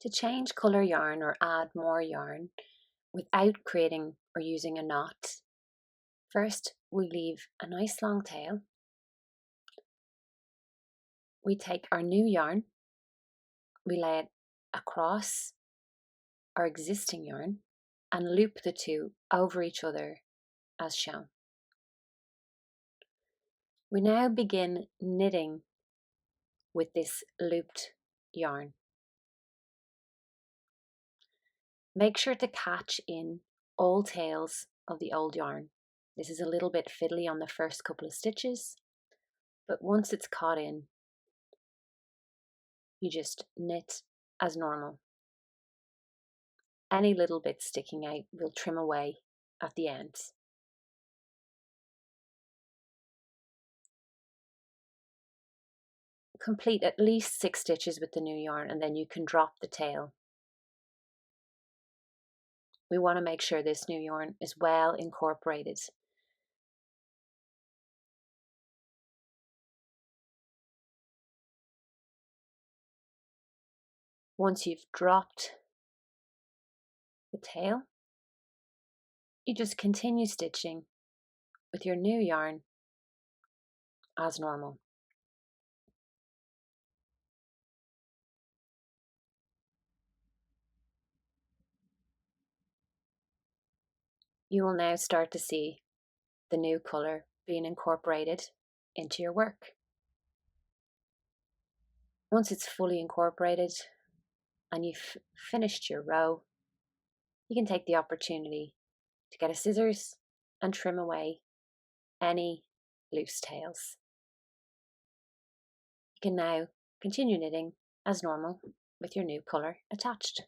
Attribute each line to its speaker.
Speaker 1: To change colour yarn or add more yarn without creating or using a knot, first we leave a nice long tail. We take our new yarn, we lay it across our existing yarn and loop the two over each other as shown. We now begin knitting with this looped yarn. Make sure to catch in all tails of the old yarn. This is a little bit fiddly on the first couple of stitches, but once it's caught in, you just knit as normal. Any little bit sticking out will trim away at the ends. Complete at least 6 stitches with the new yarn and then you can drop the tail. We want to make sure this new yarn is well incorporated. Once you've dropped the tail, you just continue stitching with your new yarn as normal. You will now start to see the new colour being incorporated into your work. Once it's fully incorporated and you've finished your row, you can take the opportunity to get a scissors and trim away any loose tails. You can now continue knitting as normal with your new colour attached.